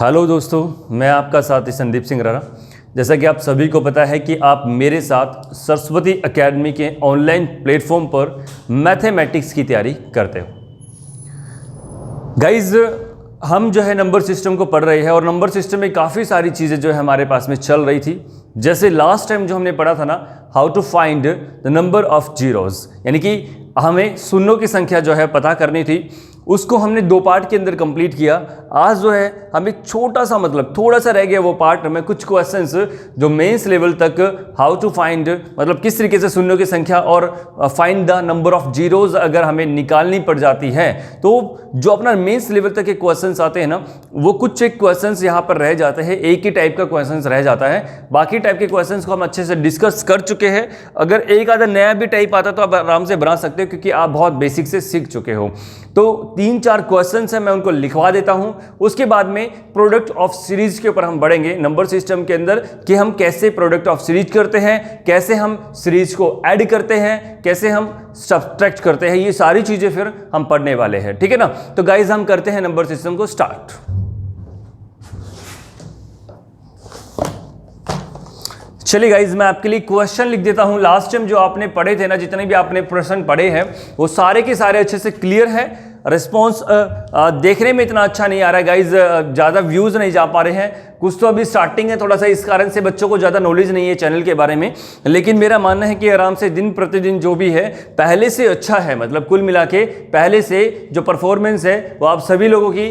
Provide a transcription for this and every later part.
Hello दोस्तों, मैं आपका साथी संदीप सिंह राणा। जैसा कि आप सभी को पता है कि आप मेरे साथ सरस्वती एकेडमी के ऑनलाइन प्लेटफॉर्म पर मैथमेटिक्स की तैयारी करते हो। गाइज, हम जो है नंबर सिस्टम को पढ़ रहे हैं और नंबर सिस्टम में काफ़ी सारी चीज़ें जो है हमारे पास में चल रही थी। जैसे लास्ट टाइम जो हमने पढ़ा था ना, how to find the number of zeros, यानी कि हमें शून्यों की संख्या जो है पता करनी थी। उसको हमने 2 पार्ट के अंदर कंप्लीट किया। आज जो है हमें छोटा सा थोड़ा सा रह गया वो पार्ट में, कुछ क्वेश्चंस जो मेंस लेवल तक हाउ टू फाइंड किस तरीके से शून्यों की संख्या और find the number of zeros अगर हमें निकालनी पड़ जाती है तो जो अपना मेंस लेवल तक के क्वेश्चंस आते हैं ना, वो कुछ एक क्वेश्चंस यहाँ पर रह जाते हैं। एक ही टाइप का क्वेश्चंस रह जाता है, बाकी टाइप के क्वेश्चंस को हम अच्छे से डिस्कस कर चुके हैं। अगर एक आधा नया भी टाइप आता तो आप आराम से बना सकते हो, क्योंकि आप बहुत बेसिक से सीख चुके हो। तो 3-4 क्वेश्चंस हैं, मैं उनको लिखवा देता हूं। उसके बाद में प्रोडक्ट ऑफ सीरीज के ऊपर हम बढ़ेंगे नंबर सिस्टम के अंदर, कि हम कैसे प्रोडक्ट ऑफ सीरीज करते हैं, कैसे हम सीरीज को ऐड करते हैं, कैसे हम सब्ट्रैक्ट करते हैं। ये सारी चीजें फिर हम पढ़ने वाले हैं, ठीक है ना। तो गाइज, हम करते हैं नंबर सिस्टम को स्टार्ट। चलिए गाइज, मैं आपके लिए क्वेश्चन लिख देता हूं। लास्ट टाइम जो आपने पढ़े थे ना, जितने भी आपने प्रश्न पढ़े हैं वो सारे के सारे अच्छे से क्लियर है। रिस्पॉन्स देखने में इतना अच्छा नहीं आ रहा है गाइज, ज़्यादा व्यूज़ नहीं जा पा रहे हैं। कुछ तो अभी स्टार्टिंग है, थोड़ा सा इस कारण से बच्चों को ज़्यादा नॉलेज नहीं है चैनल के बारे में। लेकिन मेरा मानना है कि आराम से दिन प्रतिदिन जो भी है पहले से अच्छा है। कुल मिला के पहले से जो परफॉर्मेंस है वो आप सभी लोगों की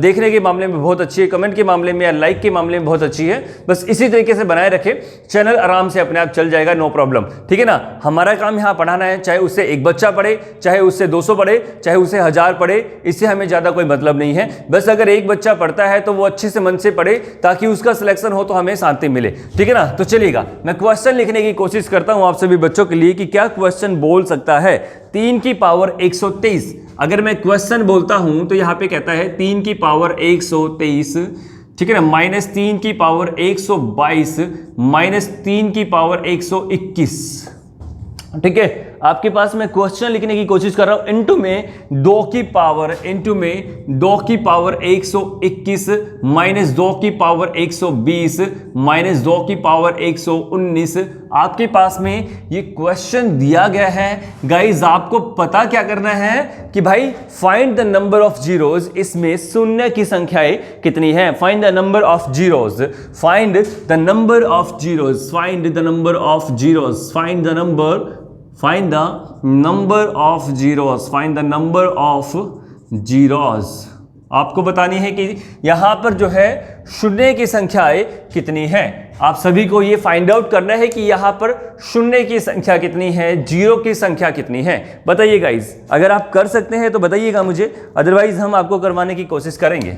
देखने के मामले में बहुत अच्छी है, कमेंट के मामले में या लाइक के मामले में बहुत अच्छी है। बस इसी तरीके से बनाए रखे, चैनल आराम से अपने आप चल जाएगा, नो प्रॉब्लम, ठीक है ना। हमारा काम यहाँ पढ़ाना है, चाहे उससे एक बच्चा पढ़े, चाहे उससे 200 पढ़े, चाहे उससे 1000 पढ़े, इससे हमें ज़्यादा कोई मतलब नहीं है। बस अगर एक बच्चा पढ़ता है तो वो अच्छे से मन से पढ़े, ताकि उसका सिलेक्शन हो तो हमें शांति मिले, ठीक है ना। तो चलिएगा, मैं क्वेश्चन लिखने की कोशिश करता हूं आप सभी बच्चों के लिए कि क्या क्वेश्चन बोल सकता है। 3 की पावर 123, अगर मैं क्वेश्चन बोलता हूं तो यहां पे कहता है 3 की पावर 123, ठीक है ना, -3 की पावर 122, -3 की पावर 121, ठीक है। आपके पास मैं क्वेश्चन लिखने की कोशिश कर रहा हूं। इनटू में 2 की पावर 121, -2 की पावर 120, -2 की पावर 119। आपके पास में ये क्वेश्चन दिया गया है। गाइज, आपको पता क्या करना है कि भाई find the number of zeros, इसमें शून्य की संख्याएं कितनी है। Find the number of zeros, find the number of zeros, find the number of zeros, find the number, find the number of zeros, find the number of zeros। आपको बतानी है कि यहां पर जो है शून्य की संख्याएं कितनी है। आप सभी को ये फाइंड आउट करना है कि यहां पर शून्य की संख्या कितनी है, जीरो की संख्या कितनी है। बताइए गाइज, अगर आप कर सकते हैं तो बताइएगा मुझे, अदरवाइज हम आपको करवाने की कोशिश करेंगे।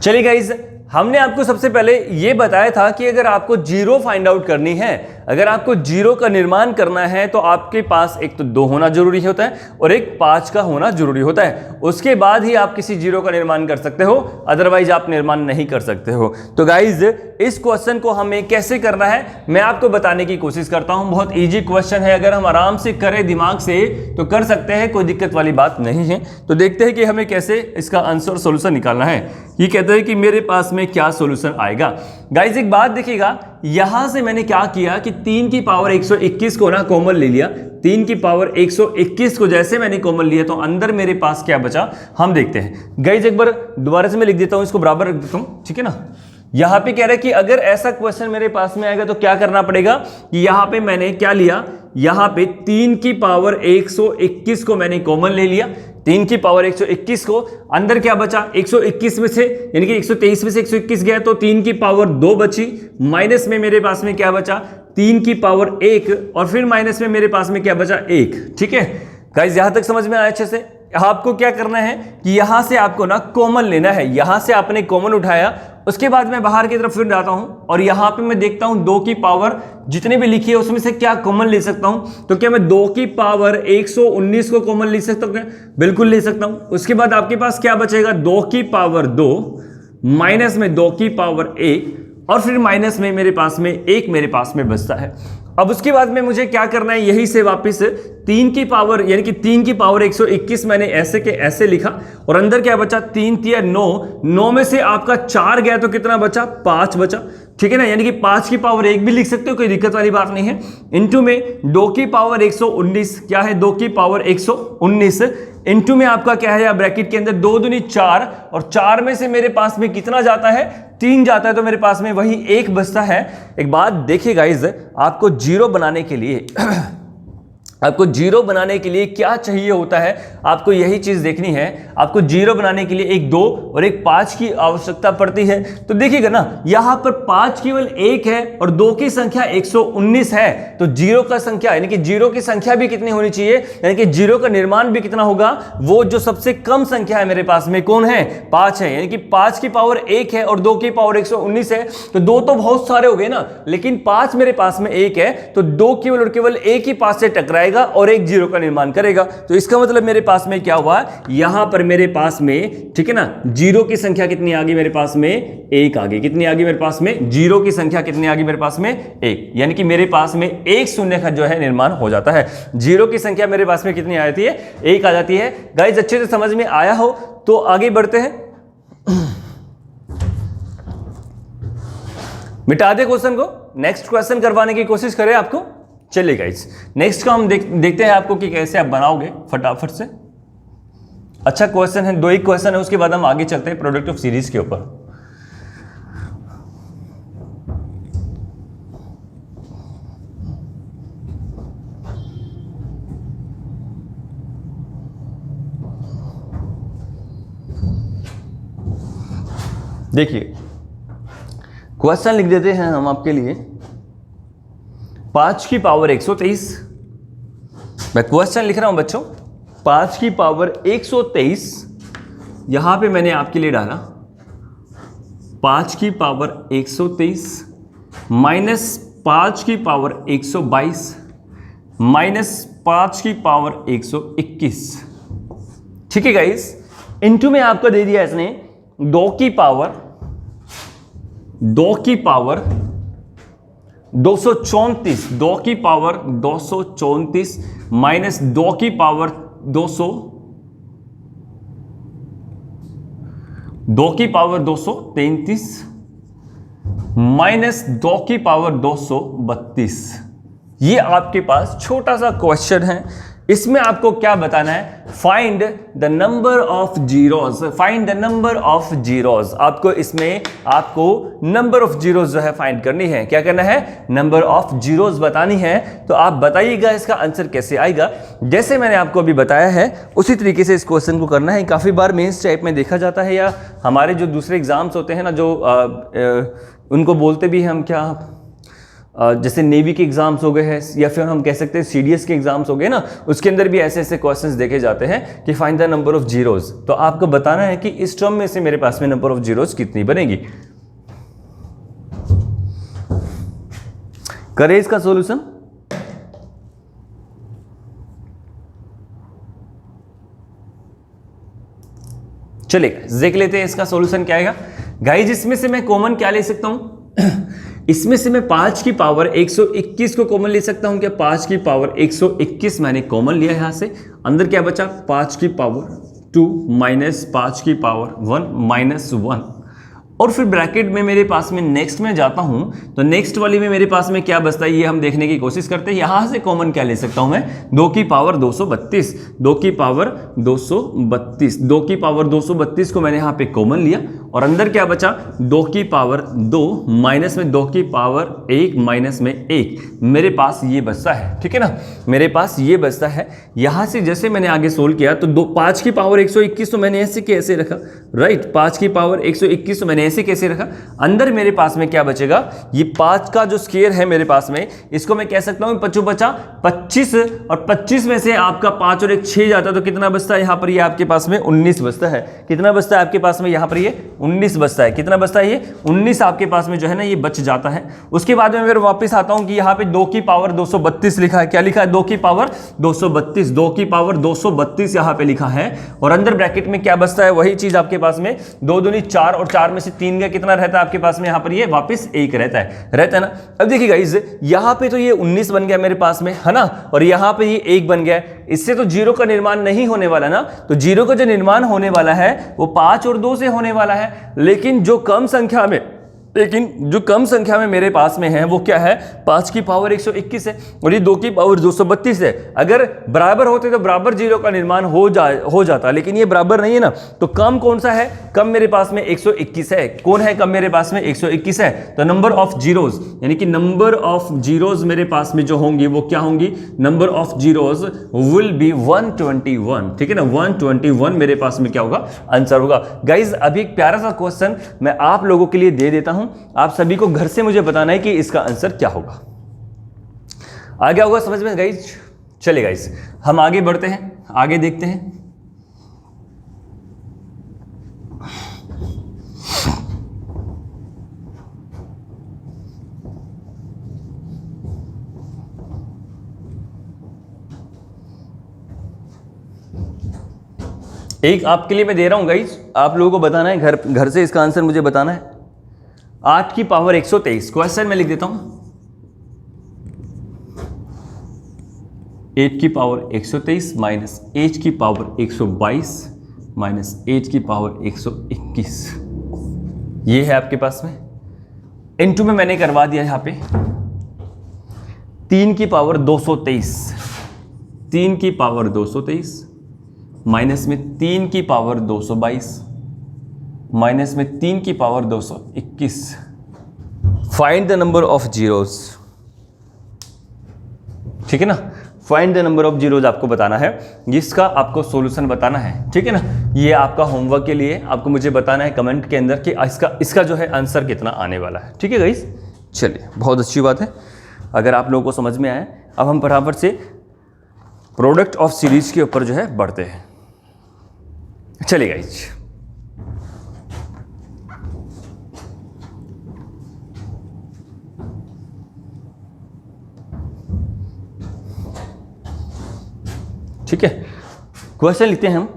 चलिए गाइज, हमने आपको सबसे पहले ये बताया था कि अगर आपको जीरो फाइंड आउट करनी है, अगर आपको जीरो का निर्माण करना है तो आपके पास एक तो 2 होना जरूरी होता है और एक 5 का होना जरूरी होता है। उसके बाद ही आप किसी जीरो का निर्माण कर सकते हो, अदरवाइज आप निर्माण नहीं कर सकते हो। तो गाइज, इस क्वेश्चन को हमें कैसे करना है मैं आपको बताने की कोशिश करता हूं। बहुत ईजी क्वेश्चन है, अगर हम आराम से करें दिमाग से तो कर सकते हैं, कोई दिक्कत वाली बात नहीं है। तो देखते हैं कि हमें कैसे इसका आंसर सोल्यूशन निकालना है। ये कहते हैं कि मेरे पास में क्या सोल्यूशन आएगा। गाइज, एक बात देखिएगा, यहां से मैंने क्या किया कि 3 की पावर 121 को ना कॉमन ले लिया। 3 की पावर 121 को जैसे मैंने कॉमन लिया तो अंदर मेरे पास क्या बचा हम देखते हैं। गाइज, एक बार दोबारा से मैं लिख देता हूं, इसको बराबर रख देता हूं, ठीक है ना। यहां पे कह रहा है कि अगर ऐसा क्वेश्चन मेरे पास में आएगा तो क्या करना पड़ेगा कि यहां पे मैंने क्या लिया, यहां पे 3 की पावर 121 को मैंने कॉमन ले लिया। 3 की पावर 121 को अंदर क्या बचा, 121 में से, यानी कि 123 में से 121 गया तो 3 की पावर 2 बची, माइनस में मेरे पास में क्या बचा 3 की पावर 1, और फिर माइनस में मेरे पास में क्या बचा 1, ठीक है। गाइस, यहां तक समझ में आया अच्छे से। आपको क्या करना है कि यहां से आपको ना कॉमन लेना है। यहां से आपने कॉमन उठाया, उसके बाद मैं बाहर की तरफ फिर जाता हूं और यहां पे मैं देखता हूं 2 की पावर जितने भी लिखी है उसमें से क्या कॉमन ले सकता हूं। तो क्या मैं 2 की पावर 119 को कॉमन ले सकता हूं? बिल्कुल ले सकता हूं। उसके बाद आपके पास क्या बचेगा, 2 की पावर 2, माइनस में 2 की पावर 1 और फिर माइनस में मेरे पास में 1 मेरे पास में बचता है। अब उसके बाद में मुझे क्या करना है, यही से वापस 3 की पावर यानी कि 3 की पावर 121 मैंने ऐसे के ऐसे लिखा और अंदर क्या बचा 3 तिया 9 में से आपका 4 गया तो कितना बचा 5 बचा, ठीक है ना। यानी कि 5 की पावर 1 भी लिख सकते हो, कोई दिक्कत वाली बात नहीं है। इनटू में 2 की पावर 119 क्या है 2 की पावर 119 इनटू में आपका क्या है या ब्रैकेट के अंदर 2 दूनी 4 और 4 में से मेरे पास में कितना जाता है 3 जाता है तो मेरे पास में वही 1 बचता है। एक बात देखिए गाइज, आपको जीरो बनाने के लिए आपको जीरो बनाने के लिए क्या चाहिए होता है, आपको यही चीज देखनी है। आपको जीरो बनाने के लिए एक 2 और एक 5 की आवश्यकता पड़ती है। तो देखिएगा ना, यहां पर 5 केवल 1 है और 2 की संख्या 119 है, तो जीरो का संख्या यानी कि जीरो की संख्या भी कितनी होनी चाहिए, यानी कि जीरो का निर्माण भी कितना होगा, वो जो सबसे कम संख्या है मेरे पास में कौन है 5 है, यानी कि 5 की पावर 1 है और 2 की पावर 119 है। तो 2 तो बहुत सारे हो गए ना, लेकिन 5 मेरे पास में 1 है तो 2 केवल और केवल 1 ही 5 से टकराएगा और एक जीरो का निर्माण करेगा। तो इसका मतलब मेरे पास में क्या हुआ, यहां पर मेरे पास में, ठीक है ना, जीरो की संख्या कितनी आ गई मेरे पास में 1 आ गई। कितनी आ गई मेरे पास में, जीरो की संख्या कितनी आ गई मेरे पास में 1, यानी कि मेरे पास में एक शून्य का जो है निर्माण हो जाता है। जीरो की संख्या मेरे पास में कितनी आ जाती है 1 आ जाती है। गाइस अच्छे से समझ में आया हो तो आगे बढ़ते हैं, मिटा दे क्वेश्चन को, नेक्स्ट क्वेश्चन करवाने की कोशिश करें आपको। चलिए गाइस नेक्स्ट का हम देखते हैं आपको कि कैसे आप बनाओगे फटाफट से। अच्छा क्वेश्चन है, 2 ही क्वेश्चन है, उसके बाद हम आगे चलते हैं प्रोडक्ट ऑफ सीरीज के ऊपर। देखिए क्वेश्चन लिख देते हैं हम आपके लिए, 5 की पावर 123, मैं क्वेश्चन लिख रहा हूं बच्चों, 5 की पावर 123 यहां पे मैंने आपके लिए डाला 5 की पावर 123 माइनस 5 की पावर 122 माइनस 5 की पावर 121, ठीक है गाइस। इनटू में आपको दे दिया इसने 2 की पावर 234, 2 की पावर 234 माइनस 2 की पावर 200, 2 की पावर 233 माइनस 2 की पावर 232। ये आपके पास छोटा सा क्वेश्चन है। इसमें आपको क्या बताना है, find the number of zeros, find the number of zeros. आपको इसमें आपको नंबर ऑफ जीरोस जो है फाइंड करनी है। क्या करना है, नंबर ऑफ जीरोस बतानी है। तो आप बताइएगा इसका आंसर कैसे आएगा। जैसे मैंने आपको अभी बताया है उसी तरीके से इस क्वेश्चन को करना है। काफी बार मेंस टाइप में देखा जाता है, या हमारे जो दूसरे एग्जाम्स होते हैं ना, जो उनको बोलते भी हम क्या, जैसे नेवी के एग्जाम्स हो गए हैं, या फिर हम कह सकते हैं सीडीएस के एग्जाम्स हो गए ना, उसके अंदर भी ऐसे ऐसे क्वेश्चंस देखे जाते हैं कि find the number of zeros. तो आपको बताना है कि इस टर्म में से मेरे पास में नंबर ऑफ जीरोस कितनी बनेगी। करें इसका सॉल्यूशन। चलिए देख लेते हैं इसका सॉल्यूशन क्या आएगा। गाइस इसमें से मैं कॉमन क्या ले सकता हूं, इसमें से मैं 5 की पावर 121 को कॉमन ले सकता हूं क्या, 5 की पावर 121 मैंने कॉमन लिया यहां से। अंदर क्या बचा 5 की पावर 2 माइनस 5 की पावर 1 माइनस 1, और फिर ब्रैकेट में मेरे पास में नेक्स्ट में जाता हूं तो नेक्स्ट वाली में मेरे पास में क्या बचता है ये हम देखने की कोशिश करते हैं। यहां से कॉमन क्या ले सकता हूं मैं, 2 की पावर 232, 2 की पावर 232, 2 की पावर 232 को मैंने यहां पे कॉमन लिया और अंदर क्या बचा 2 की पावर 2 माइनस में 2 की पावर 1 माइनस में 1, मेरे पास ये बचता है, ठीक है ना, मेरे पास ये बचता है। यहां से जैसे मैंने आगे सोल्व किया तो 5 की पावर 121 तो मैंने ऐसे कैसे रखा, राइट, 5 की पावर 121 तो मैंने ऐसे कैसे रखा। अंदर मेरे पास में क्या बचेगा, ये 5 का जो स्क्वायर है मेरे पास में, इसको मैं कह सकता हूं 5 बचा 25, और 25 में से आपका 5 और 1 6 जाता है तो कितना बचता है यहाँ पर, ये आपके पास में 19 बचता है। कितना बचता है आपके पास में यहाँ पर, ये 19 बचता है। कितना बचता है? ये 19 आपके पास में जो है ना ये बच जाता है। उसके बाद में फिर वापस आता हूं कि यहाँ पे 2 की पावर 232 लिखा है। क्या लिखा है? 2 की पावर 232, 2 की पावर 232 यहाँ पे लिखा है। और अंदर ब्रैकेट में क्या बचता है? वही चीज आपके पास में 2 दूनी 4 और 4 में से 3 गया, कितना रहता है आपके पास में यहाँ पर? ये वापस 1 रहता है ना। अब देखिए गाइस, यहाँ पे तो ये 19 बन गया मेरे पास में, है ना, और यहाँ पे ये 1 बन गया। इससे तो जीरो का निर्माण नहीं होने वाला ना, तो जीरो का जो निर्माण होने वाला है वो 5 और 2 से होने वाला है। लेकिन जो कम संख्या में मेरे पास में है वो क्या है? 5 की पावर 121 है और ये 2 की पावर 232 है। अगर बराबर होते तो बराबर जीरो का निर्माण हो जाता, लेकिन ये बराबर नहीं है ना। तो कम कौन सा है? कम मेरे पास में 121 है। कौन है कम मेरे पास में? 121 है। तो नंबर ऑफ जीरोज, यानी कि नंबर ऑफ जीरोज मेरे पास में जो होंगी वो क्या होंगी? Number of zeros will be 121। ठीक है ना, 121 मेरे पास में क्या होगा? आंसर होगा। गाइज अभी एक प्यारा सा क्वेश्चन मैं आप लोगों के लिए दे देता हूं, आप सभी को घर से मुझे बताना है कि इसका आंसर क्या होगा। आ गया होगा समझ में गाइज? चलिए गाइज हम आगे बढ़ते हैं, आगे देखते हैं। एक आपके लिए मैं दे रहा हूं गाइज, आप लोगों को बताना है, घर से इसका आंसर मुझे बताना है। 8 की पावर 123, क्वेश्चन में लिख देता हूं 8 की पावर 123 माइनस 8 की पावर 122 माइनस 8 की पावर 121, ये है आपके पास में। इनटू में मैंने करवा दिया यहां पे 3 की पावर 223, 3 की पावर 223 माइनस में 3 की पावर 222 माइनस में 3 की power 221। Find the number of zeros. ठीक है ना, find the number of zeros आपको बताना है, जिसका आपको सॉल्यूशन बताना है। ठीक है ना, ये आपका होमवर्क के लिए आपको मुझे बताना है कमेंट के अंदर कि इसका जो है आंसर कितना आने वाला है। ठीक है गाइस, चलिए बहुत अच्छी बात है अगर आप लोगों को समझ में आए। अब हम बराबर से प्रोडक्ट ऑफ सीरीज के ऊपर जो है बढ़ते हैं। चलिए गाइस, ठीक है, क्वेश्चन लिखते हैं हम।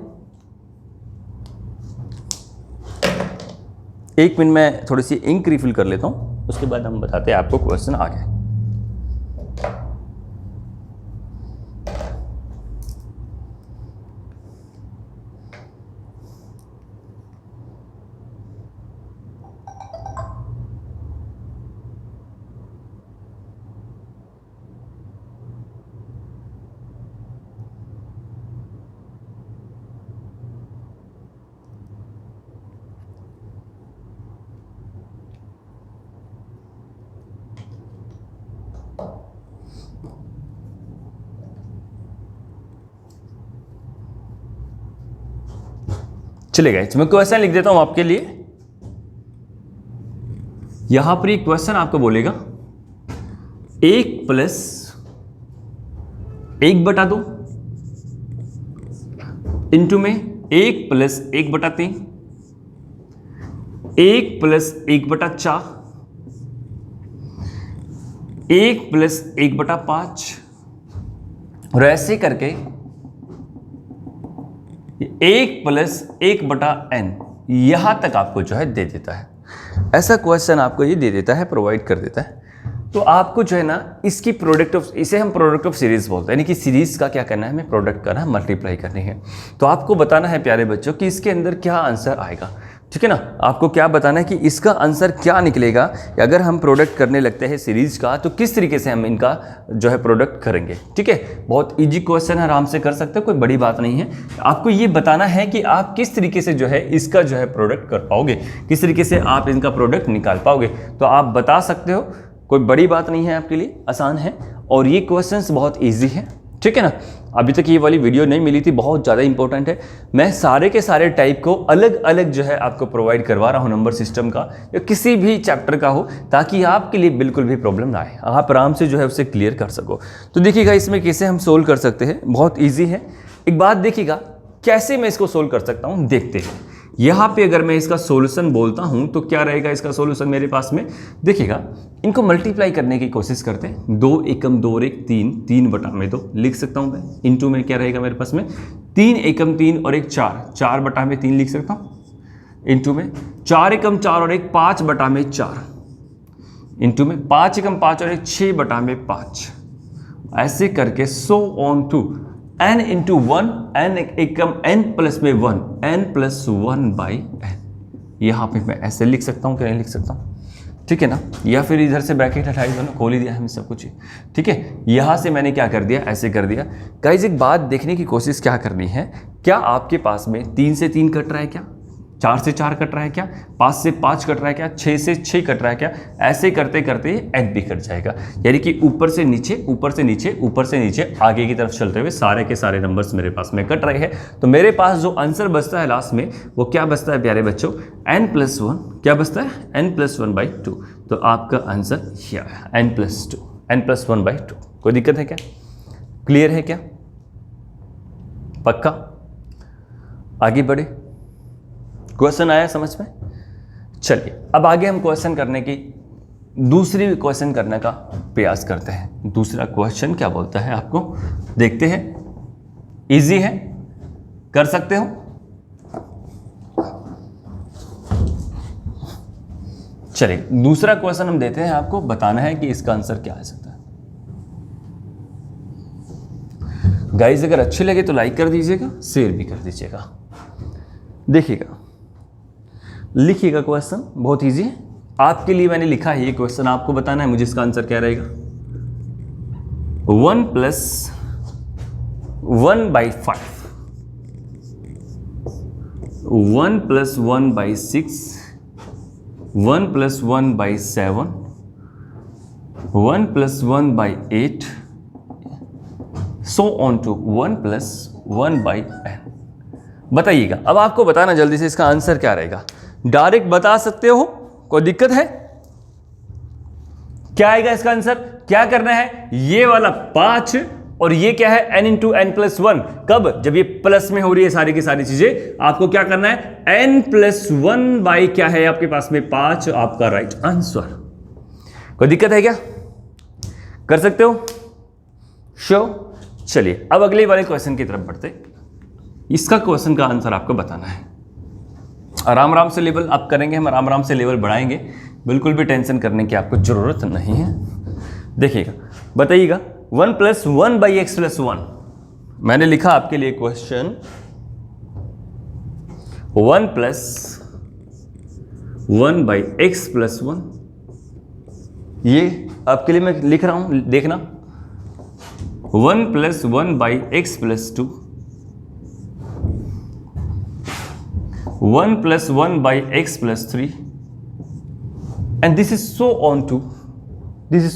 1 मिनट में थोड़ी सी इंक रिफिल कर लेता हूं, उसके बाद हम बताते हैं आपको क्वेश्चन आगे। चलेगा, मैं क्वेश्चन लिख देता हूं आपके लिए। यहां पर एक क्वेश्चन आपको बोलेगा 1 प्लस 1/2 इंटू में 1 प्लस 1/3, 1 प्लस 1/4, 1 प्लस 1/5 और ऐसे करके 1 प्लस 1/n यहां तक आपको जो है दे देता है। ऐसा क्वेश्चन आपको ये दे देता है, प्रोवाइड कर देता है। तो आपको जो है ना इसकी प्रोडक्ट ऑफ, इसे हम प्रोडक्ट ऑफ सीरीज बोलते हैं, यानी कि सीरीज का क्या करना है, हमें प्रोडक्ट करना है, मल्टीप्लाई करनी है। तो आपको बताना है प्यारे बच्चों कि इसके अंदर क्या आंसर आएगा। ठीक है ना, आपको क्या बताना है कि इसका आंसर क्या निकलेगा। अगर हम प्रोडक्ट करने लगते हैं सीरीज का तो किस तरीके से हम इनका जो है प्रोडक्ट करेंगे। ठीक है, बहुत इजी क्वेश्चन है, आराम से कर सकते हो, कोई बड़ी बात नहीं है। आपको ये बताना है कि आप किस तरीके से जो है इसका जो है प्रोडक्ट कर पाओगे, किस तरीके से आप इनका प्रोडक्ट निकाल पाओगे। तो आप बता सकते हो, कोई बड़ी बात नहीं है, आपके लिए आसान है और ये क्वेश्चंस बहुत ईजी है। ठीक है ना, अभी तक ये वाली वीडियो नहीं मिली थी, बहुत ज़्यादा इंपॉर्टेंट है। मैं सारे के सारे टाइप को अलग अलग जो है आपको प्रोवाइड करवा रहा हूँ, नंबर सिस्टम का या किसी भी चैप्टर का हो, ताकि आपके लिए बिल्कुल भी प्रॉब्लम ना आए, आप आराम से जो है उसे क्लियर कर सको। तो देखिएगा इसमें कैसे हम सोल्व कर सकते हैं, बहुत ईजी है। एक बात देखिएगा कैसे मैं इसको सोल्व कर सकता हूँ, देखते हैं। यहाँ पे अगर मैं इसका सॉल्यूशन बोलता हूँ तो क्या रहेगा इसका सॉल्यूशन मेरे पास में? देखिएगा, इनको मल्टीप्लाई करने की कोशिश करते हैं। 2 एकम 2 और 1 3, 3 बटा में 2 लिख सकता हूँ मैं। इंटू में क्या रहेगा मेरे पास में? 3 एकम 3 और 1 4, 4 बटा में 3 लिख सकता हूँ। इंटू में 4 एकम 4 और 1 5 बटा में 4, इंटू में 5 एकम 5 और 1 6 बटा में 5, ऐसे करके so on to n into 1, n एकम n प्लस में 1, n प्लस 1 बाई n। यहाँ पे मैं ऐसे लिख सकता हूँ कि नहीं लिख सकता हूँ? ठीक है ना? या फिर इधर से ब्रैकेट हटाई दो ना, खोल ही दिया हमें सब कुछ। ठीक है, यहाँ से मैंने क्या कर दिया, ऐसे कर दिया। गाइस एक बात देखने की कोशिश क्या करनी है, क्या आपके पास में 3 से 3 कट रहा है क्या? 4 से 4 कट रहा है क्या? 5 से 5 कट रहा है क्या? 6 से 6 कट रहा है क्या? ऐसे करते करते n भी कट जाएगा, यानी कि ऊपर से नीचे, ऊपर से नीचे, ऊपर से नीचे, आगे की तरफ चलते हुए सारे के सारे नंबर्स मेरे पास में कट रहे हैं। तो मेरे पास जो आंसर बचता है लास्ट में वो क्या बचता है प्यारे बच्चों? n plus 1। क्या बचता है? n plus 1 by 2। तो आपका आंसर क्या है? n plus 2, n plus 1 by 2। कोई दिक्कत है क्या? क्लियर है क्या? पक्का? आगे बढ़े, क्वेश्चन आया समझ में? चलिए अब आगे हम क्वेश्चन करने की दूसरी क्वेश्चन करने का प्रयास करते हैं। दूसरा क्वेश्चन क्या बोलता है आपको देखते हैं। इजी है, कर सकते हो। चलिए दूसरा क्वेश्चन हम देते हैं, आपको बताना है कि इसका आंसर क्या आ सकता है। गाइस अगर अच्छी लगे तो लाइक कर दीजिएगा, शेयर भी कर दीजिएगा। देखिएगा, लिखिएगा, क्वेश्चन बहुत इजी है आपके लिए। मैंने लिखा है ये क्वेश्चन, आपको बताना है मुझे इसका आंसर क्या रहेगा। 1 plus 1 by 5, 1 plus 1 by 6, 1 plus 1 by 7, 1 plus 1 by 8, so on to 1 plus 1 by n। बताइएगा, अब आपको बताना जल्दी से इसका आंसर क्या रहेगा। डायरेक्ट बता सकते हो, कोई दिक्कत है? क्या आएगा इसका आंसर? क्या करना है, ये वाला 5 और ये क्या है n इंटू n प्लस 1। कब? जब ये प्लस में हो रही है सारी की सारी चीजें, आपको क्या करना है, n प्लस 1 बाई क्या है आपके पास में 5, आपका राइट आंसर। कोई दिक्कत है क्या? कर सकते हो? श्योर। चलिए अब अगले वाले क्वेश्चन की तरफ बढ़ते। इसका क्वेश्चन का आंसर आपको बताना है। आराम आराम से लेवल अप करेंगे हम, आराम आराम से लेवल बढ़ाएंगे, बिल्कुल भी टेंशन करने की आपको जरूरत नहीं है। देखिएगा, बताइएगा 1 प्लस 1 बाई एक्स प्लस 1। मैंने लिखा आपके लिए question 1 plus 1 by x plus 1। ये आपके लिए मैं लिख रहा हूं, देखना। 1 plus 1 by x plus 2, 1 plus 1 by x plus 3, and this is so on to, this is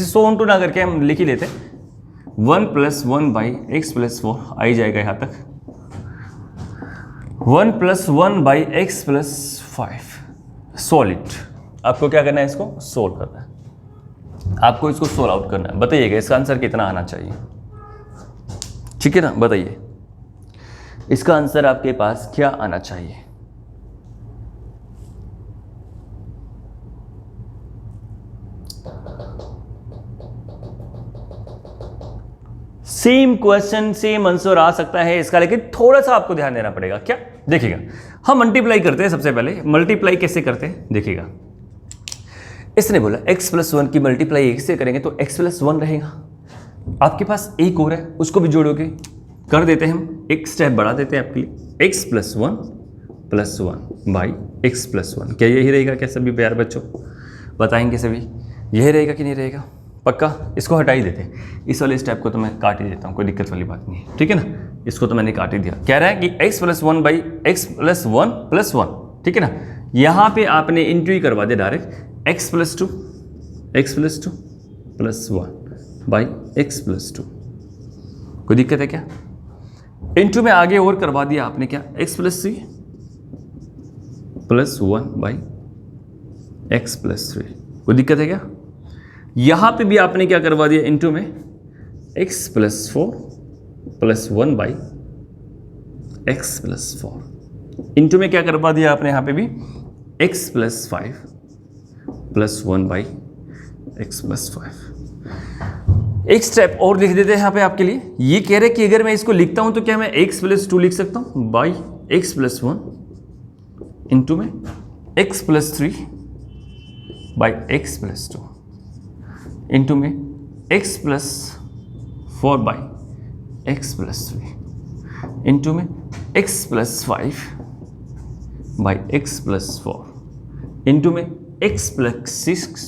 so on to ना करके हम लिख ही लेते। 1 प्लस 1 बाई एक्स प्लस 4 आ ही जाएगा यहां तक। 1 plus 1 by x plus 5। Solid, आपको क्या करना है, इसको सोल्व करना है, आपको इसको सोल्व आउट करना है। बताइएगा इसका आंसर कितना आना चाहिए। ठीक है ना, बताइए इसका आंसर आपके पास क्या आना चाहिए। सेम क्वेश्चन सेम आंसर आ सकता है इसका, लेकिन थोड़ा सा आपको ध्यान देना पड़ेगा। क्या? देखिएगा, हम मल्टीप्लाई करते हैं। सबसे पहले मल्टीप्लाई कैसे करते हैं, देखिएगा। इसने बोला x प्लस 1 की मल्टीप्लाई 1 से करेंगे तो x प्लस 1 रहेगा। आपके पास एक और है, उसको भी जोड़ोगे, कर देते हैं हम, एक स्टेप बढ़ा देते हैं आपके लिए। x plus 1 by x plus 1। क्या यही रहेगा क्या सभी प्यारे बच्चों? बताएंगे सभी, यही रहेगा कि नहीं रहेगा? पक्का? इसको हटा ही देते हैं, इस वाले स्टेप को तो मैं काट ही देता हूँ, कोई दिक्कत वाली बात नहीं है। ठीक है ना, इसको तो मैंने काट ही दिया। कह रहा है कि x plus 1 by x plus 1 plus 1। ठीक है ना, यहाँ पे आपने इंटू ही करवा दिया direct. x plus 2 plus 1 by x plus 2। कोई दिक्कत है क्या? इंटू में आगे और करवा दिया आपने, क्या, x plus 3 plus 1 by x plus 3। कोई दिक्कत है क्या? यहां पे भी आपने क्या करवा दिया, इंटू में x plus 4 plus 1 by x plus 4। Into में क्या करवा दिया आपने यहाँ पे भी x plus 5 plus 1 by x plus 5। एक स्टेप और लिख देते हैं यहाँ पे आपके लिए। ये कह रहे कि अगर मैं इसको लिखता हूँ तो क्या मैं x प्लस 2 लिख सकता हूँ बाई एक्स प्लस 1 इंटू में x plus 3 by x plus 2 into में x plus 4 by x plus 3 into में x plus 5 by x plus 4 into में x प्लस 6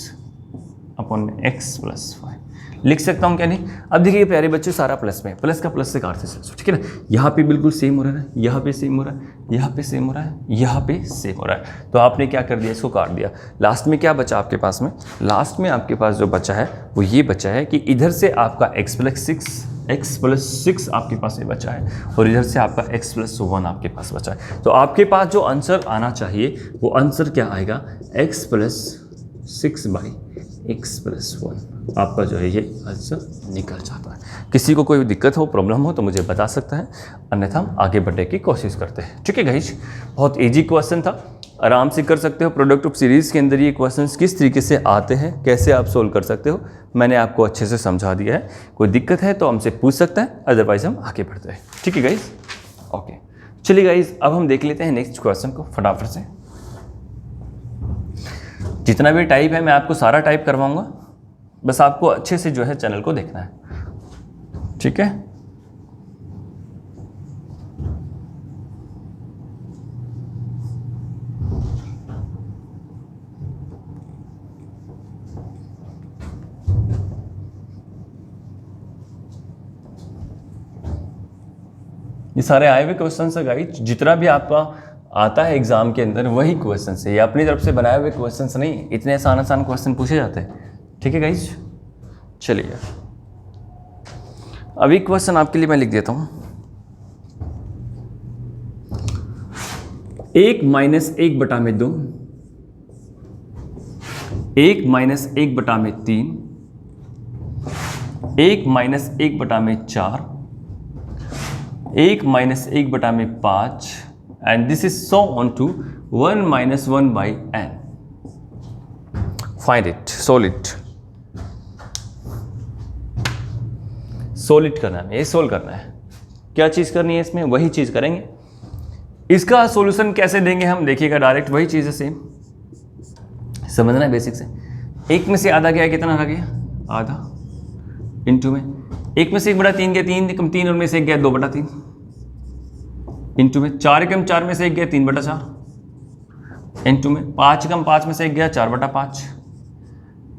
अपॉन में x प्लस 5 लिख सकता हूँ क्या नहीं। अब देखिए प्यारे बच्चों, सारा प्लस में, प्लस का प्लस से काटते चलो, ठीक है ना। यहाँ पे बिल्कुल सेम हो रहा है, यहाँ पे सेम हो रहा है, यहाँ पे सेम हो रहा है, यहाँ पे सेम हो रहा है। तो आपने क्या कर दिया, इसको काट दिया। लास्ट में क्या बचा आपके पास में, लास्ट में आपके पास जो बचा है वो ये बचा है कि इधर से आपका x प्लस 6 आपके पास ये बचा है और इधर से आपका x प्लस 1 आपके पास बचा है। तो आपके पास जो आंसर आना चाहिए वो आंसर क्या आएगा, x plus 6 by x plus 1 आपका जो है ये आंसर निकल जाता है। किसी को कोई दिक्कत हो, प्रॉब्लम हो तो मुझे बता सकता है, अन्यथा हम आगे बढ़ने की कोशिश करते हैं। ठीक है गाइस, बहुत इजी क्वेश्चन था, आराम से कर सकते हो। प्रोडक्ट ऑफ सीरीज़ के अंदर ये क्वेश्चंस किस तरीके से आते हैं, कैसे आप सोल्व कर सकते हो, मैंने आपको अच्छे से समझा दिया है। कोई दिक्कत है तो हमसे पूछ सकता है, अदरवाइज हम आगे बढ़ते हैं। ठीक है गाइस, ओके। चलिए गाइस, अब हम देख लेते हैं नेक्स्ट क्वेश्चन को फटाफट से। जितना भी टाइप है मैं आपको सारा टाइप करवाऊंगा, बस आपको अच्छे से जो है चैनल को देखना है। ठीक है, ये सारे आए हुए क्वेश्चन है गाइस। जितना भी आपका आता है एग्जाम के अंदर वही क्वेश्चन है, ये अपनी तरफ से बनाए हुए क्वेश्चन नहीं, इतने आसान आसान क्वेश्चन पूछे जाते हैं। ठीक है गाइस, चलिए अभी क्वेश्चन आपके लिए मैं लिख देता हूं। 1 minus 1/2, 1 minus 1/3, 1 minus 1/4, 1 minus 1/5 and this is so on to 1 minus 1 by n. Find it, solve it. Solve it करना है, ये सोल्व करना है। क्या चीज़ करनी है इसमें, वही चीज़ करेंगे। इसका सॉल्यूशन कैसे देंगे हम, देखिएगा डायरेक्ट वही चीज़ है, सेम समझना है बेसिक से। 1 में से आधा गया, कितना रह गया, आधा, इंटू में 1 में से 1/3 गया 3, कम 3 और में से 1 गया 2/3, इंटू में 4 कम 4 में से 1 गया 3/4, इंटू में 5 कम 5 में से 1 गया 4/5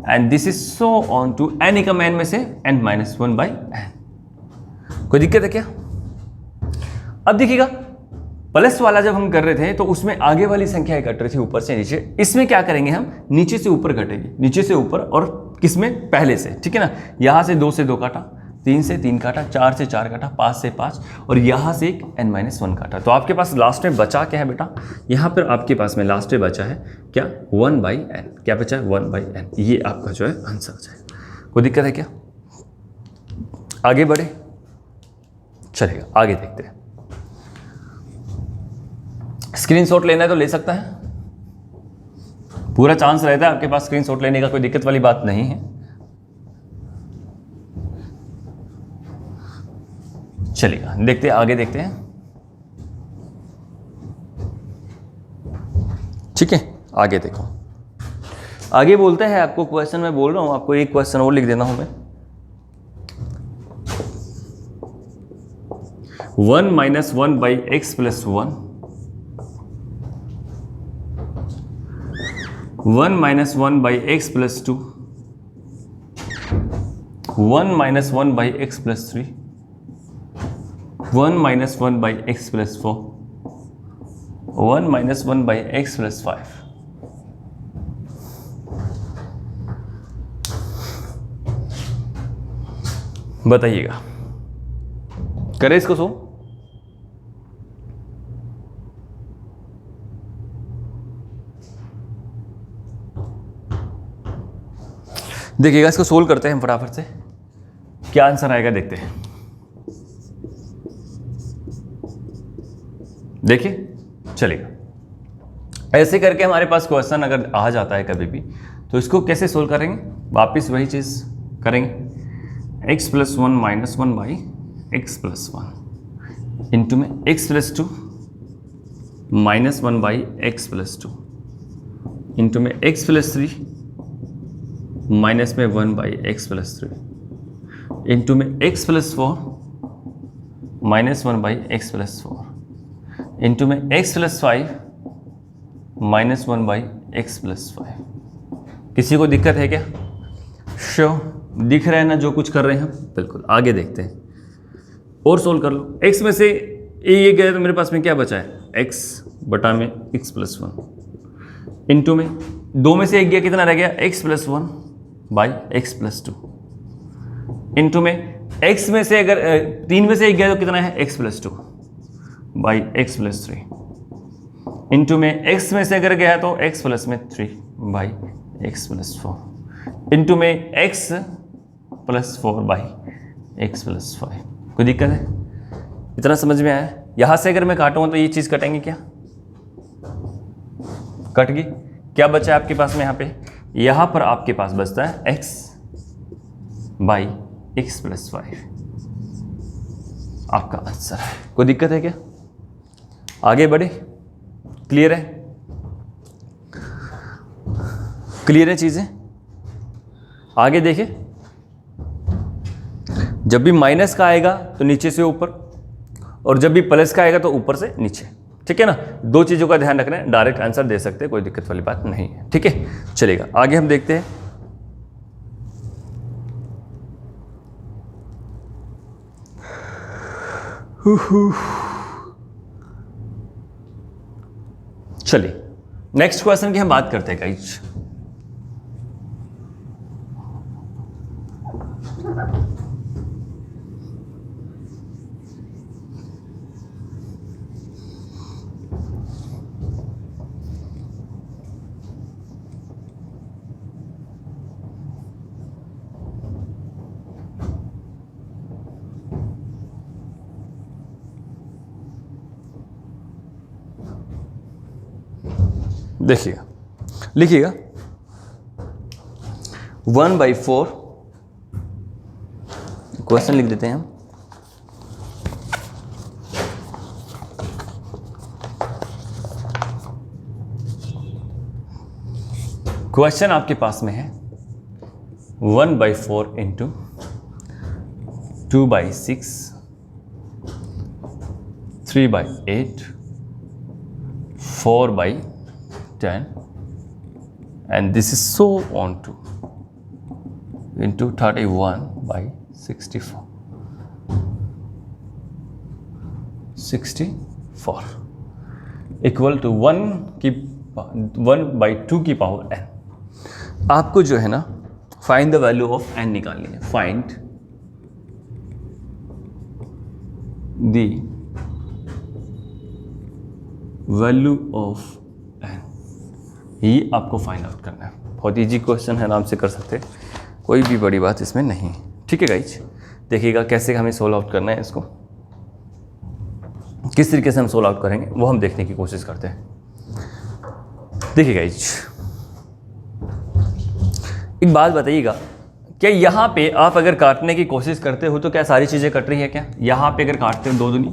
and this is so on to n कम n में से n माइनस 1 बाई n। कोई दिक्कत है क्या? अब देखिएगा, प्लस वाला जब हम कर रहे थे तो उसमें आगे वाली संख्या कट रही थी ऊपर से नीचे, इसमें क्या करेंगे हम, नीचे से ऊपर घटेगी, नीचे से ऊपर, और किसमें, पहले से। ठीक है ना, यहाँ से 2 से 2 काटा, 3 से 3 काटा, 4 से 4 काटा, 5 से 5 और यहाँ से एक n-1 काटा। तो आपके पास लास्ट में बचा क्या है बेटा, यहाँ पर आपके पास में लास्ट में बचा है क्या, 1/n। क्या बचा है, 1/n। ये आपका जो है आंसर है। कोई दिक्कत है क्या? आगे बढ़े, चलेगा, आगे देखते हैं। स्क्रीनशॉट लेना है तो ले सकता है, पूरा चांस रहता है आपके पास स्क्रीनशॉट लेने का, कोई दिक्कत वाली बात नहीं है। चलिएगा, देखते हैं, आगे देखते हैं। ठीक है, आगे देखो, आगे बोलते हैं आपको क्वेश्चन मैं बोल रहा हूं, आपको एक क्वेश्चन और लिख देना हूं मैं। 1 minus 1 by x plus 1, 1 minus 1 by x plus 2, 1 minus 1 by x plus 3, 1 minus 1 by x plus 4, 1 minus 1 by x plus 5। बताइएगा, करें इसको सो? देखिएगा, इसको सोल्व करते हैं हम फटाफट से, क्या आंसर आएगा देखते हैं। देखिए चलिए ऐसे करके हमारे पास क्वेश्चन अगर आ जाता है कभी भी, तो इसको कैसे सोल्व करेंगे, वापस वही चीज़ करेंगे। x + 1 - 1 बाई x + 1 इंटू में x + 2 -1 बाई x + 2 इंटू में x + 3 माइनस में 1 बाई x + 3 इंटू में x + 4 -1 बाई x + 4 इंटू में x + 5 -1 बाई x + 5। किसी को दिक्कत है क्या? दिख रहा है ना जो कुछ कर रहे हैं हम? बिल्कुल, आगे देखते हैं और सोल्व कर लो। x में से ये गया तो मेरे पास में क्या बचा है, x बटा में x + 1 इंटू में 2 में से 1 गया, कितना रह गया, x + 1 बाई x + 2 इंटू में x में से अगर 3 में से 1 गया तो कितना है, x + 2 बाई x + 3 इंटू में x में से अगर गया तो x + में 3 बाई x + 4 इंटू में x + 4 बाई x + 5। कोई दिक्कत है? इतना समझ में आया? यहां से अगर मैं काटूंगा तो ये चीज़ कटेंगी क्या, कट गई। क्या बचा है आपके पास में यहाँ पे, यहाँ पर आपके पास बचता है x बाई x + 5 आपका आंसर है। कोई दिक्कत है क्या? आगे बढ़े, क्लियर है? क्लियर है चीजें? आगे देखें, जब भी माइनस का आएगा तो नीचे से ऊपर, और जब भी प्लस का आएगा तो ऊपर से नीचे, ठीक है ना। 2 चीज़ों का ध्यान रखना है, डायरेक्ट आंसर दे सकते हैं, कोई दिक्कत वाली बात नहीं है, ठीक है। चलेगा, आगे हम देखते हैं। चलिए नेक्स्ट क्वेश्चन की हम बात करते हैं गाइस। देखिएगा, लिखिएगा 1/4, क्वेश्चन लिख देते हैं हम। क्वेश्चन आपके पास में है 1/4 into 2/6 3/8 4/10 and this is so on to into 31/64 equal to 1/2 की पावर n। आपको जो है ना find the value of n निकालनी है। Find the value of n, ये आपको फाइंड आउट करना है। बहुत इजी क्वेश्चन है, आराम से कर सकते हैं, कोई भी बड़ी बात इसमें नहीं है, ठीक है गाइज। देखिएगा कैसे हमें सोल्व आउट करना है, इसको किस तरीके से हम सोल्व आउट करेंगे वो हम देखने की कोशिश करते हैं। देखिए गाइज, एक बात बताइएगा, क्या यहाँ पे आप अगर काटने की कोशिश करते हो तो क्या सारी चीज़ें कट रही है क्या? यहाँ पे अगर काटते हो 2 दूनी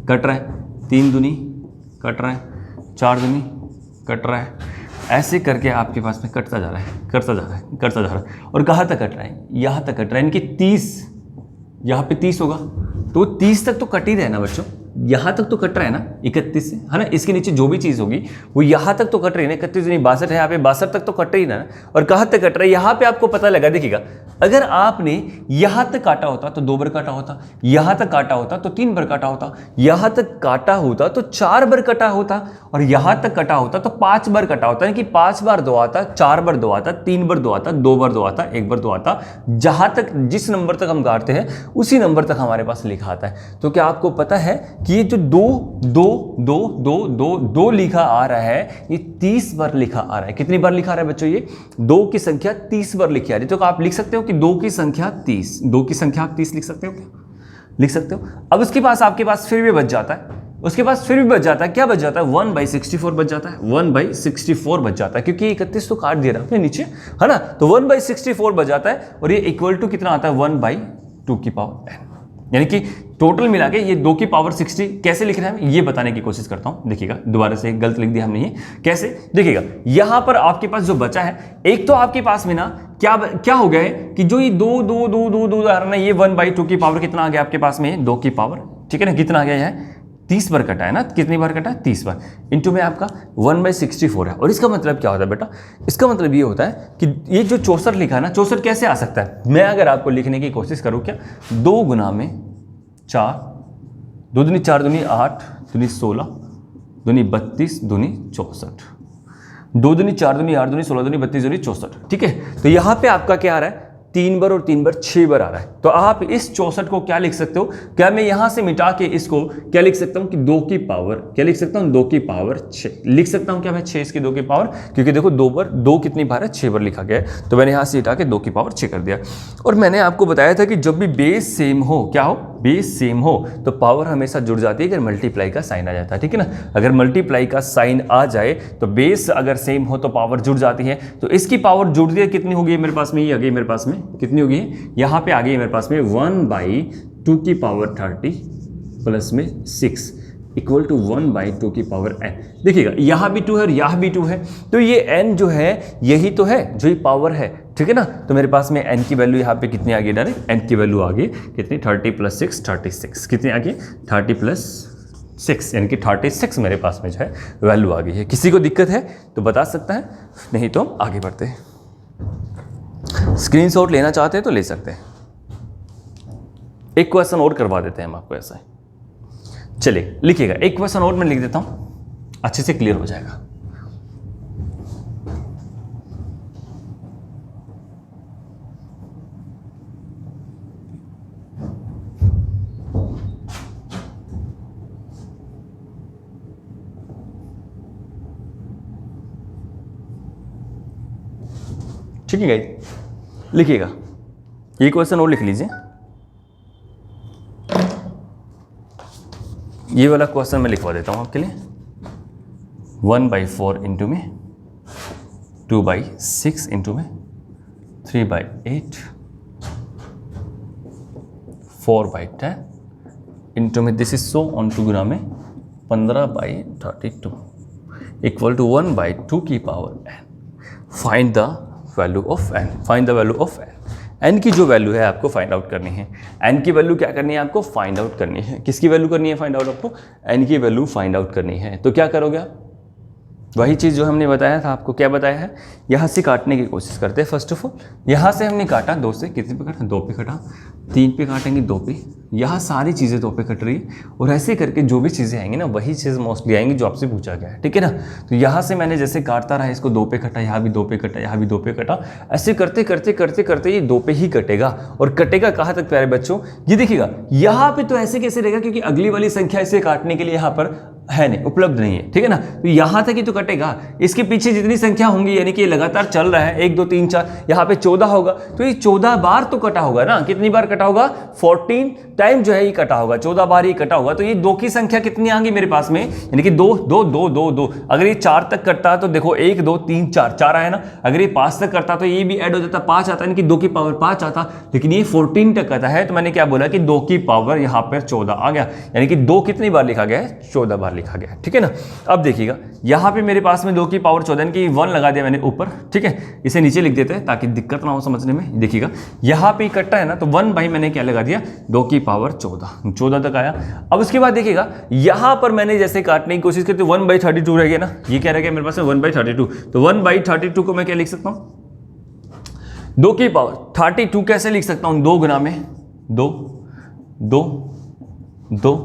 कट रहा है, 3 दूनी कट रहा है, 4 दूनी कट रहा है, ऐसे करके आपके पास में कटता जा रहा है, करता जा रहा है, करता जा रहा है। और कहाँ तक कट रहा है? यहाँ तक कट रहा है, इनकी 30, यहाँ पे 30 होगा तो 30 तक तो कट ही रहे ना बच्चों, यहाँ तक तो कट रहा है ना 31 से, है ना। इसके नीचे जो भी चीज़ होगी वो यहाँ तक तो कट रही है ना, 31 नहीं 62 है, यहाँ पे 62 तक तो कट रही ना। और कहाँ तक कट रहा है यहाँ पे आपको पता लगा। देखिएगा, अगर आपने यहाँ तक काटा होता तो 2 बार काटा होता, यहाँ तक काटा होता तो 3 बार काटा होता, यहाँ तक काटा होता तो 4 बार कटा होता, और यहाँ तक कटा होता तो 5 बार कटा होता। यानी कि 5 बार 2 आता, 4 बार 2 आता, 3 बार 2 आता, 2 बार 2 आता, 1 बार 2 आता, जहाँ तक जिस नंबर तक हम काटते हैं उसी नंबर तक हमारे पास लिखा आता है। तो क्या आपको पता है कि ये जो 2 2 2 2 2 2 लिखा आ रहा है, ये 30 बार लिखा आ रहा है। कितनी बार लिखा आ रहा है बच्चों? ये 2 की संख्या 30 बार लिखी आ रही है। तो आप लिख सकते हो कि 2 की संख्या 30, 2 की संख्या आप 30 लिख सकते हो क्या? लिख सकते हो। अब उसके पास आपके पास फिर भी बच जाता है, उसके पास फिर भी बच जाता है, क्या बच जाता है, 1/64 बच जाता है, 1/64 बच जाता है, क्योंकि 31 तो काट दिया आपने नीचे, है ना, तो 1/64 बच जाता है, और ये इक्वल टू कितना आता है, 1/2 की पावर n, यानी कि टोटल मिला के ये 2 की पावर 60 कैसे लिख रहे हैं ये बताने की कोशिश करता हूं। देखिएगा, दोबारा से गलत लिख दिया हमने, ये कैसे, देखिएगा यहां पर आपके पास जो बचा है, एक तो आपके पास में ना क्या हो गया है कि जो ये 2 आ रहा है, ये 1/2 की पावर कितना आ गया आपके पास में, 2 की पावर, ठीक है ना, कितना आ गया है, 30 बार कटा है ना, कितनी बार कटा है, 30 बार, इंटू में आपका 1/64 है। और इसका मतलब क्या होता है बेटा, इसका मतलब ये होता है कि ये जो 64 लिखा है ना, 64 कैसे आ सकता है, मैं अगर आपको लिखने की कोशिश करूं, क्या 2 गुना में 4, 2 दूनी 4 दूनी 8, दूनी 16, दूनी 32, दूनी 64, 2 दूनी 4 दूनी 8 दूनी 16 दूनी 32 दूनी 64, ठीक है। तो यहाँ पे आपका क्या आ रहा है, 3 बार और 3 बार 6 बार आ रहा है। तो आप इस 64 को क्या लिख सकते हो, क्या मैं यहां से मिटा के इसको क्या लिख सकता हूं कि 2 की पावर, क्या लिख सकता हूं, 2 की पावर 6 लिख सकता हूं, क्या मैं 6 इसकी 2 की पावर, क्योंकि देखो 2 बार 2 कितनी बार है, 6 बार लिखा गया है, तो मैंने यहां से हटा के 2 की पावर 6 कर दिया। और मैंने आपको बताया था कि जब भी बेस सेम हो, क्या हो, बेस सेम हो, तो पावर हमेशा जुड़ जाती है अगर मल्टीप्लाई का साइन आ जाता है, ठीक है ना। अगर मल्टीप्लाई का साइन आ जाए तो बेस अगर सेम हो तो पावर जुड़ जाती है। तो इसकी पावर जुड़ गई, कितनी होगी मेरे पास में, ये आ गई मेरे पास में, कितनी होगी, यहां पे आ गई मेरे पास में 1/2 की पावर 30 प्लस में 6 इक्वल टू 1/2 की पावर n। देखिएगा यहाँ भी 2 है और यहाँ भी 2 है, तो ये n जो है यही तो है जो ये पावर है, ठीक है ना। तो मेरे पास में n की वैल्यू यहाँ पे कितनी आ गई, डायरेक्ट n की वैल्यू आ गई कितनी, 30 + 6 36, कितनी आ गई, 30 + 6, यानी कि 36 मेरे पास में जो है वैल्यू आ गई है। किसी को दिक्कत है तो बता सकता है, नहीं तो हम आगे बढ़ते हैं। स्क्रीनशॉट लेना चाहते हैं तो ले सकते हैं। एक क्वेश्चन और करवा देते हैं हम आपको ऐसा है, चलिए लिखिएगा, एक क्वेश्चन और मैं लिख देता हूं, अच्छे से क्लियर हो जाएगा। ठीक है गाइस, लिखिएगा, ये क्वेश्चन और लिख लीजिए। ये वाला क्वेश्चन मैं लिखवा देता हूं आपके लिए, 1/4 इंटू में 2/6 इंटू में 3/8 4/10 इंटू में दिस इज सो ऑन 2 गुना में 15/32 इक्वल टू 1/2 की power n। Find the value of n, find the value of n। n की जो वैल्यू है आपको फाइंड आउट करनी है, n की वैल्यू क्या करनी है आपको, फाइंड आउट करनी है। किसकी वैल्यू करनी है फाइंड आउट, आपको n की वैल्यू फाइंड आउट करनी है। तो क्या करोगे आप, वही चीज़ जो हमने बताया था आपको, क्या बताया है, यहाँ से काटने की कोशिश करते हैं। फर्स्ट ऑफ ऑल यहाँ से हमने काटा 2 से, कितने पे काटा, 2 पे काटा, 3 पे काटेंगे 2 पे, यहाँ सारी चीज़ें 2 पे कट रही है, और ऐसे करके जो भी चीज़ें आएंगी ना वही चीज़ मोस्टली आएंगी जो आपसे पूछा गया है, ठीक है ना। तो यहाँ से मैंने जैसे काटता रहा, इसको 2 पे कटा, यहाँ भी 2 पे कटा, यहाँ भी 2 पे कटा, ऐसे करते करते करते करते ये 2 पे ही कटेगा। और कटेगा कहाँ तक प्यारे बच्चों, ये देखिएगा, यहाँ पे तो ऐसे कैसे रहेगा, क्योंकि अगली वाली संख्या इसे काटने के लिए यहाँ पर है नहीं, उपलब्ध नहीं है, ठीक है ना। तो यहां तक ही तो कटेगा, इसके पीछे जितनी संख्या होंगी, यानी कि ये लगातार चल रहा है, 1 2 3 4, यहाँ पे 14 होगा, तो ये 14 बार तो कटा होगा ना। कितनी बार कटा होगा, 14 टाइम जो है ये कटा होगा, 14 बार ये कटा होगा। तो ये 2 की संख्या कितनी आ गई मेरे पास में, यानी कि 2 2 2 2 2। अगर ये 4 तक कटता है तो देखो 1 2 3 4 4 आया ना। अगर ये 5 तक करता तो ये भी ऐड हो जाता, 5 आता, यानी कि 2 की पावर 5 आता। लेकिन ये 14 तक आता है, तो मैंने क्या बोला कि 2 की पावर यहाँ पर 14 आ गया, यानी कि 2 कितनी बार लिखा गया है, 14 बार लिखा गया है, ठीक है ना। अब देखिएगा यहां पे मेरे पास में 2 की पावर 14 की 1 लगा दिया मैंने ऊपर, ठीक है। इसे नीचे लिख देते हैं ताकि दिक्कत ना हो समझने में। देखिएगा यहां पे इकट्ठा है ना, तो 1 बाई मैंने क्या लगा दिया, 2 की पावर 14 तक आया। अब उसके बाद देखिएगा यहां पर मैंने जैसे काटने की कोशिश की तो 1/32 रह गया ना, ये क्या रह गया मेरे पास में 1/32। तो 1/32 को मैं क्या लिख सकता हूं, 2 की पावर 32 कैसे लिख सकता हूं, 2 गुना में 2 2 2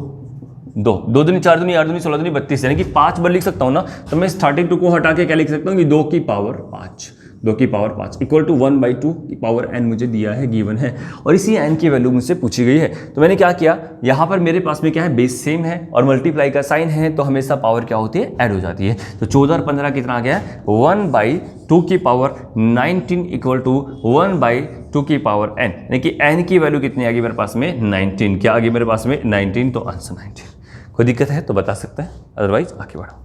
2 2 दूनी 4 दूनी 8 दूनी 16 दूनी 32, यानी कि 5 बार लिख सकता हूं ना। तो मैं इस 32 को हटा के क्या लिख सकता हूं कि 2 की पावर 5, 2 की पावर 5 इक्वल टू 1/2 की पावर n मुझे दिया है, गिवन है, और इसी n की वैल्यू मुझसे पूछी गई है। तो मैंने क्या किया, यहाँ पर मेरे पास में क्या है, बेस सेम है और मल्टीप्लाई का साइन है, तो हमेशा पावर क्या होती है, ऐड हो जाती है। तो 14 और 15 कितना आ गया है, 1/2 की पावर 19 इक्वल टू 1/2 की पावर n, यानी कि n की वैल्यू कितनी आ गई मेरे पास में, 19। क्या आ गई मेरे पास में, 19। तो आंसर 19। कोई दिक्कत है तो बता सकते हैं, अदरवाइज आगे बढ़ो।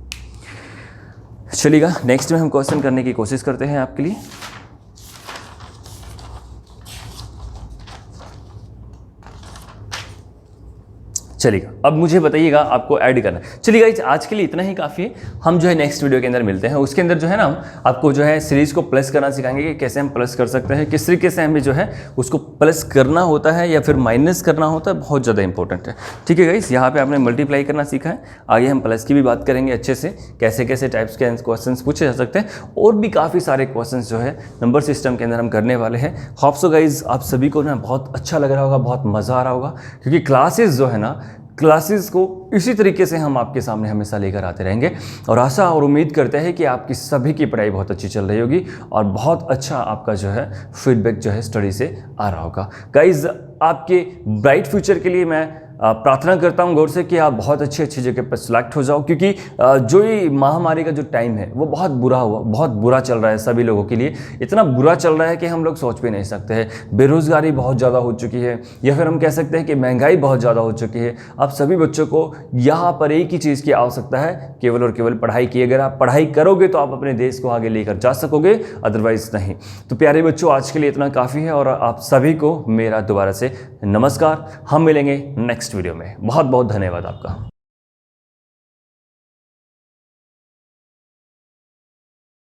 चलिएगा नेक्स्ट में हम क्वेश्चन करने की कोशिश करते हैं आपके लिए। चलिएगा अब मुझे बताइएगा आपको ऐड करना है। चलिए आज के लिए इतना ही काफ़ी है। हम जो है नेक्स्ट वीडियो के अंदर मिलते हैं। उसके अंदर जो है ना हम आपको जो है सीरीज को प्लस करना सिखाएंगे कि कैसे हम प्लस कर सकते हैं, किस तरीके से हमें जो है उसको प्लस करना होता है या फिर माइनस करना होता है, बहुत ज़्यादा इंपॉर्टेंट है। ठीक है गाइस, यहाँ पे आपने मल्टीप्लाई करना सीखा है, आगे हम प्लस की भी बात करेंगे अच्छे से, कैसे कैसे टाइप्स के क्वेश्चन पूछे जा सकते हैं, और भी काफ़ी सारे क्वेश्चन जो है नंबर सिस्टम के अंदर हम करने वाले हैं। होप सो गाइस आप सभी को ना बहुत अच्छा लग रहा होगा, बहुत मज़ा आ रहा होगा, क्योंकि क्लासेस जो है ना, क्लासेस को इसी तरीके से हम आपके सामने हमेशा लेकर आते रहेंगे, और आशा और उम्मीद करते हैं कि आपकी सभी की पढ़ाई बहुत अच्छी चल रही होगी और बहुत अच्छा आपका जो है फीडबैक जो है स्टडी से आ रहा होगा। गाइज आपके ब्राइट फ्यूचर के लिए मैं प्रार्थना करता हूं गौर से कि आप बहुत अच्छी जगह पर सिलेक्ट हो जाओ, क्योंकि जो ये महामारी का जो टाइम है वो बहुत बुरा चल रहा है सभी लोगों के लिए। इतना बुरा चल रहा है कि हम लोग सोच भी नहीं सकते हैं। बेरोज़गारी बहुत ज़्यादा हो चुकी है, या फिर हम कह सकते हैं कि महंगाई बहुत ज़्यादा हो चुकी है। आप सभी बच्चों को यहाँ पर एक ही चीज़ की आवश्यकता है, केवल और केवल पढ़ाई की। अगर आप पढ़ाई करोगे तो आप अपने देश को आगे लेकर जा सकोगे, अदरवाइज नहीं। तो प्यारे बच्चों आज के लिए इतना काफ़ी है, और आप सभी को मेरा दोबारा से नमस्कार। हम मिलेंगे नेक्स्ट वीडियो में। बहुत बहुत धन्यवाद आपका।